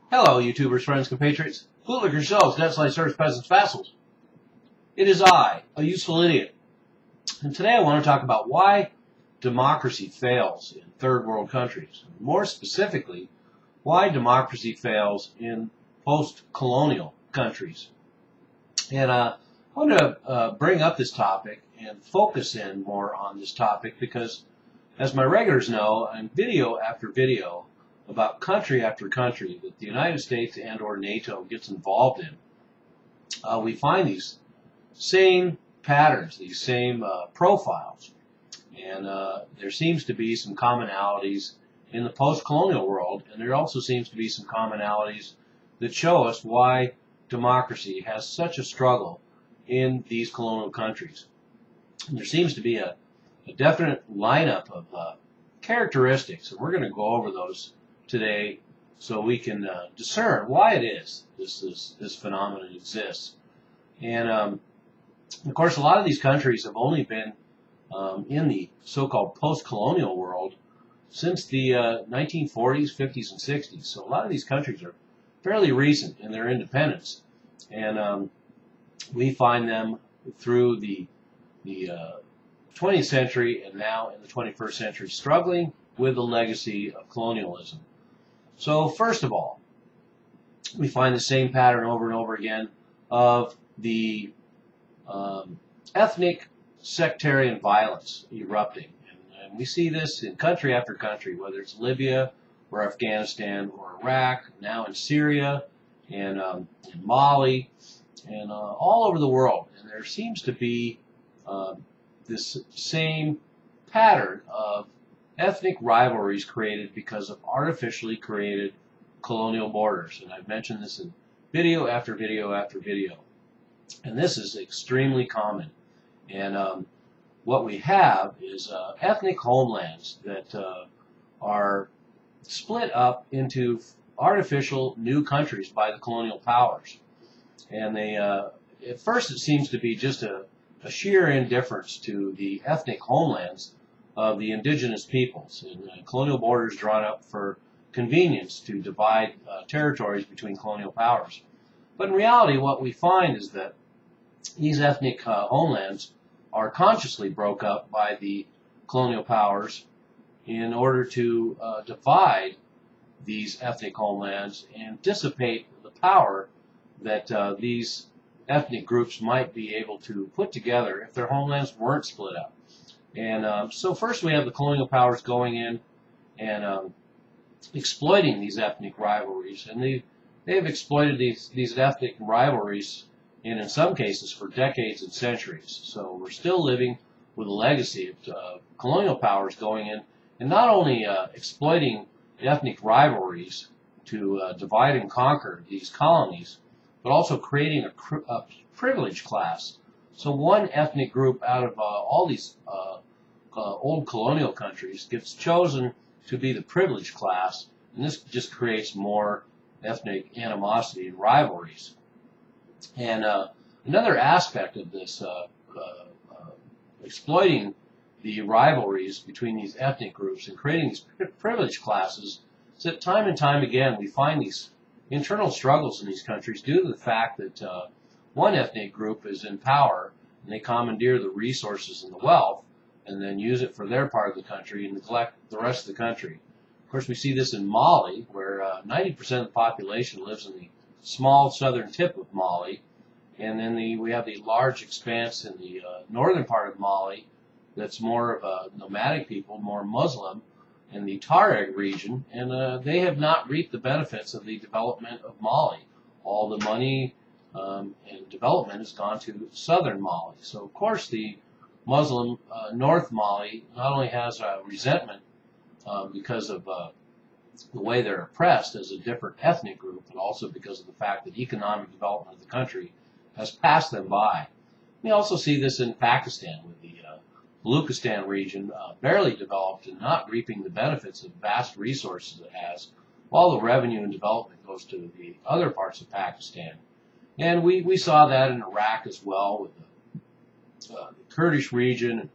Hello, YouTubers, friends, compatriots, bootlickers, yourselves, dead-slice serfs, peasants, vassals. It is I, a useful idiot, and today I want to talk about why democracy fails in third world countries. More specifically, why democracy fails in post-colonial countries. And I want to bring up this topic and focus in more on this topic because, as my regulars know, in video after video about country after country that the United States and or NATO gets involved in, we find these same patterns, these same profiles. And there seems to be some commonalities in the post-colonial world, and there also seems to be some commonalities that show us why democracy has such a struggle in these colonial countries. And there seems to be a definite lineup of characteristics, and we're going to go over those today so we can discern why it is this phenomenon exists. And of course, a lot of these countries have only been in the so-called post-colonial world since the 1940s, 50s, and 60s. So a lot of these countries are fairly recent in their independence, and we find them through the 20th century and now in the 21st century struggling with the legacy of colonialism. So first of all, we find the same pattern over and over again of the ethnic sectarian violence erupting. And we see this in country after country, whether it's Libya or Afghanistan or Iraq, now in Syria and in Mali, and all over the world. And there seems to be this same pattern of ethnic rivalries created because of artificially created colonial borders. And I've mentioned this in video after video after video. And this is extremely common. And what we have is ethnic homelands that are split up into artificial new countries by the colonial powers. And they, at first it seems to be just a sheer indifference to the ethnic homelands of the indigenous peoples, and colonial borders drawn up for convenience to divide territories between colonial powers. But in reality, what we find is that these ethnic homelands are consciously broke up by the colonial powers in order to divide these ethnic homelands and dissipate the power that these ethnic groups might be able to put together if their homelands weren't split up. And so first we have the colonial powers going in and exploiting these ethnic rivalries. And they have exploited these ethnic rivalries in some cases for decades and centuries. So we're still living with a legacy of colonial powers going in and not only exploiting ethnic rivalries to divide and conquer these colonies, but also creating a privileged class. So one ethnic group out of all these old colonial countries gets chosen to be the privileged class, and this just creates more ethnic animosity and rivalries. And another aspect of this exploiting the rivalries between these ethnic groups and creating these privileged classes is that time and time again we find these internal struggles in these countries due to the fact that one ethnic group is in power and they commandeer the resources and the wealth and then use it for their part of the country and neglect the rest of the country. Of course, we see this in Mali, where 90% of the population lives in the small southern tip of Mali, and then we have the large expanse in the northern part of Mali that's more of a nomadic people, more Muslim, in the Tuareg region, and they have not reaped the benefits of the development of Mali. All the money and development has gone to southern Mali. So, of course, the Muslim North Mali not only has a resentment because of the way they're oppressed as a different ethnic group, but also because of the fact that economic development of the country has passed them by. We also see this in Pakistan with the Baluchistan region barely developed and not reaping the benefits of vast resources it has, while the revenue and development goes to the other parts of Pakistan. And we saw that in Iraq as well with the Kurdish region.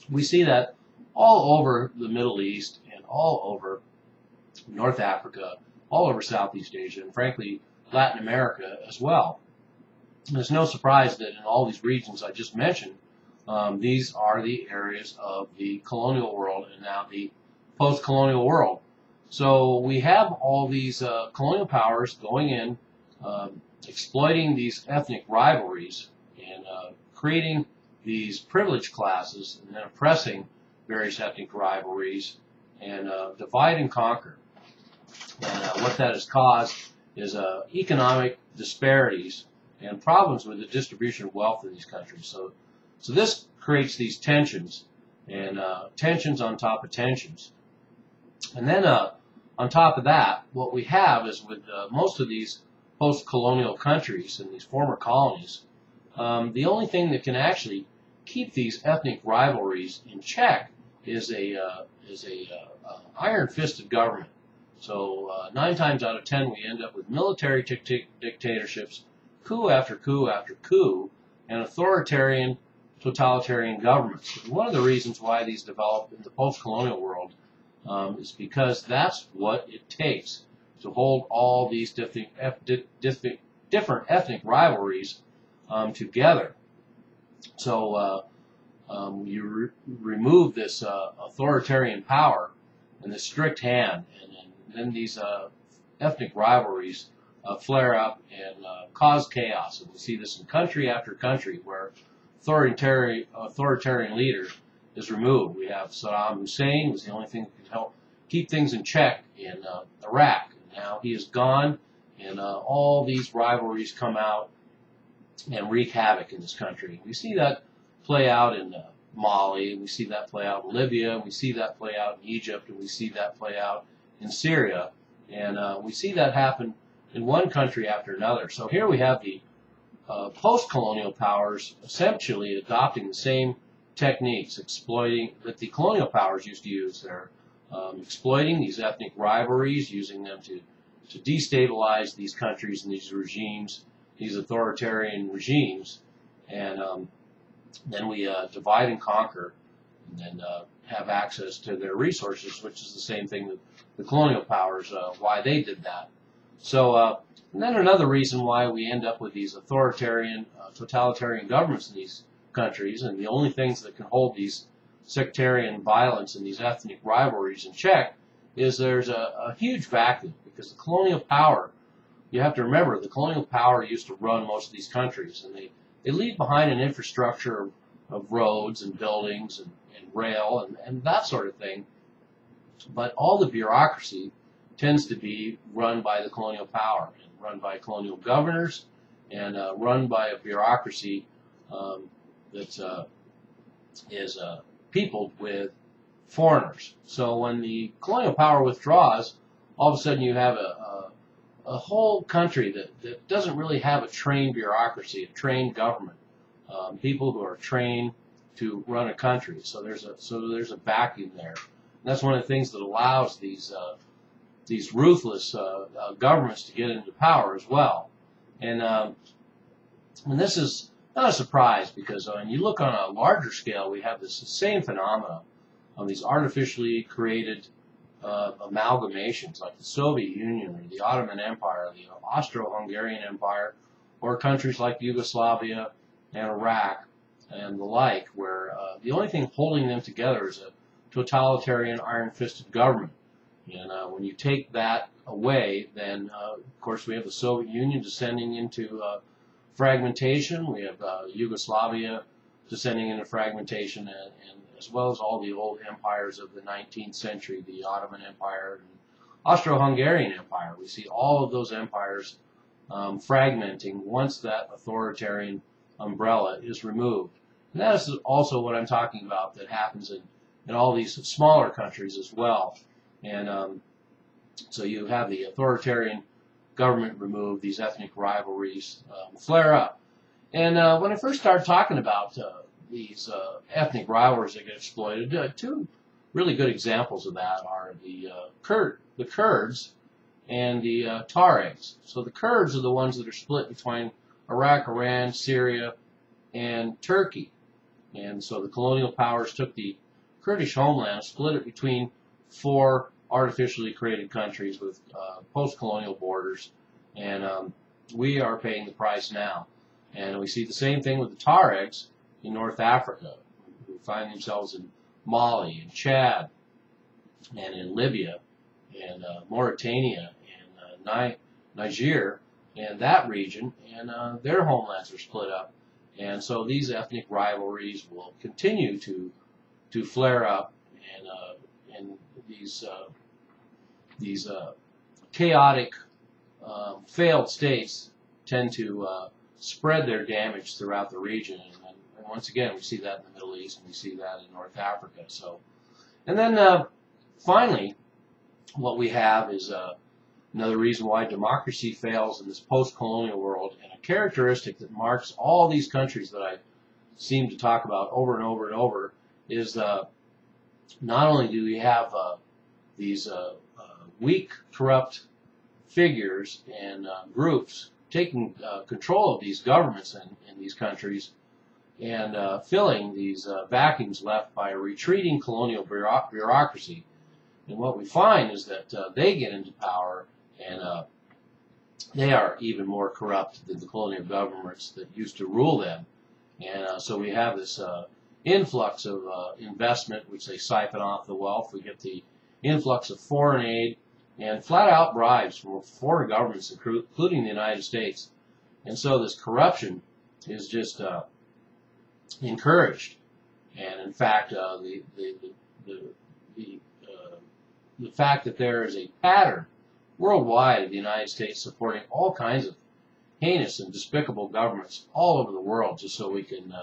We see that all over the Middle East and all over North Africa all over Southeast Asia and, frankly, Latin America as well. And it's no surprise that in all these regions I just mentioned, these are the areas of the colonial world and now the post-colonial world. So we have all these colonial powers going in, exploiting these ethnic rivalries and creating these privileged classes and then oppressing various ethnic rivalries and divide and conquer. And what that has caused is economic disparities and problems with the distribution of wealth in these countries. So this creates these tensions and tensions on top of tensions. And then on top of that, what we have is with most of these post-colonial countries and these former colonies, the only thing that can actually keep these ethnic rivalries in check is a iron-fisted government. So 9 times out of 10, we end up with military dictatorships, coup after coup after coup, and authoritarian, totalitarian governments. And one of the reasons why these develop in the post-colonial world is because that's what it takes to hold all these different ethnic rivalries together. So you remove this authoritarian power and this strict hand, and then these ethnic rivalries flare up and cause chaos. And we see this in country after country where authoritarian leader is removed. We have Saddam Hussein, who was the only thing that could help keep things in check in Iraq. Now he is gone, and all these rivalries come out and wreak havoc in this country. We see that play out in Mali, and we see that play out in Libya, and we see that play out in Egypt, and we see that play out in Syria, and we see that happen in one country after another. So here we have the post-colonial powers essentially adopting the same techniques, exploiting that the colonial powers used to use. They're exploiting these ethnic rivalries, using them to destabilize these countries and these regimes, these authoritarian regimes, and then we divide and conquer, and then have access to their resources, which is the same thing that the colonial powers, why they did that. So, and then another reason why we end up with these authoritarian, totalitarian governments in these countries, and the only things that can hold these sectarian violence and these ethnic rivalries in check is there's a huge vacuum, because the colonial power, you have to remember, the colonial power used to run most of these countries, and they leave behind an infrastructure of roads and buildings and rail and that sort of thing, but all the bureaucracy tends to be run by the colonial power, and run by colonial governors, and run by a bureaucracy that is peopled with foreigners. So when the colonial power withdraws, all of a sudden you have a whole country that doesn't really have a trained bureaucracy, a trained government, people who are trained to run a country. So there's a vacuum there. And that's one of the things that allows these ruthless governments to get into power as well. And this is not a surprise, because when you look on a larger scale, we have this same phenomena of these artificially created amalgamations, like the Soviet Union or the Ottoman Empire, the Austro-Hungarian Empire, or countries like Yugoslavia and Iraq and the like, where the only thing holding them together is a totalitarian, iron-fisted government. And when you take that away, then of course we have the Soviet Union descending into fragmentation. We have Yugoslavia descending into fragmentation, and as well as all the old empires of the 19th century, the Ottoman Empire and Austro-Hungarian Empire. We see all of those empires fragmenting once that authoritarian umbrella is removed. And that is also what I'm talking about that happens in all these smaller countries as well. And so you have the authoritarian government removed, these ethnic rivalries flare up. And when I first started talking about these ethnic rivalries that get exploited, two really good examples of that are the Kurds and the Tuaregs. So the Kurds are the ones that are split between Iraq, Iran, Syria, and Turkey. And so the colonial powers took the Kurdish homeland, split it between 4 artificially created countries with post-colonial borders, and we are paying the price now. And we see the same thing with the Tuaregs in North Africa, who find themselves in Mali and Chad and in Libya and Mauritania and Niger and that region, and their homelands are split up. And so these ethnic rivalries will continue to flare up, and these chaotic, failed states tend to spread their damage throughout the region. And once again, we see that in the Middle East, and we see that in North Africa. So, and then finally, what we have is another reason why democracy fails in this post-colonial world, and a characteristic that marks all these countries that I seem to talk about over and over and over, is not only do we have these weak, corrupt figures and groups taking control of these governments in these countries and filling these vacuums left by a retreating colonial bureaucracy. And what we find is that they get into power, and they are even more corrupt than the colonial governments that used to rule them. And so we have this influx of investment, which they siphon off the wealth. We get the influx of foreign aid and flat-out bribes from foreign governments, including the United States. And so this corruption is just encouraged. And in fact, the fact that there is a pattern worldwide of the United States supporting all kinds of heinous and despicable governments all over the world just so we can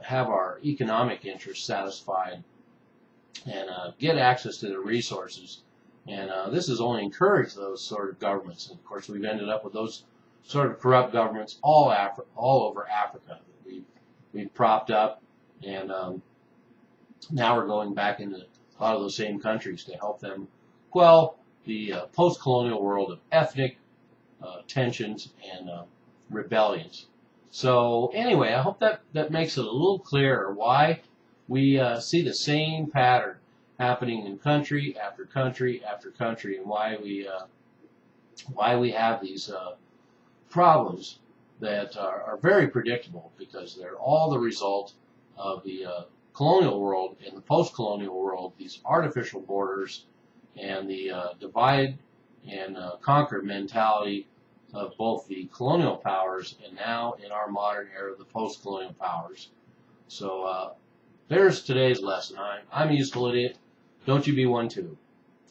have our economic interests satisfied and get access to the resources. And this has only encouraged those sort of governments. And of course, we've ended up with those sort of corrupt governments all over Africa that we've propped up, and now we're going back into a lot of those same countries to help them quell the post-colonial world of ethnic tensions and rebellions. So anyway, I hope that makes it a little clearer why we see the same pattern happening in country after country after country, and why we have these problems that are very predictable, because they're all the result of the colonial world and the post-colonial world, these artificial borders, and the divide and conquer mentality of both the colonial powers and now, in our modern era, the post-colonial powers. So there's today's lesson. I'm a useful idiot. Don't you be one too.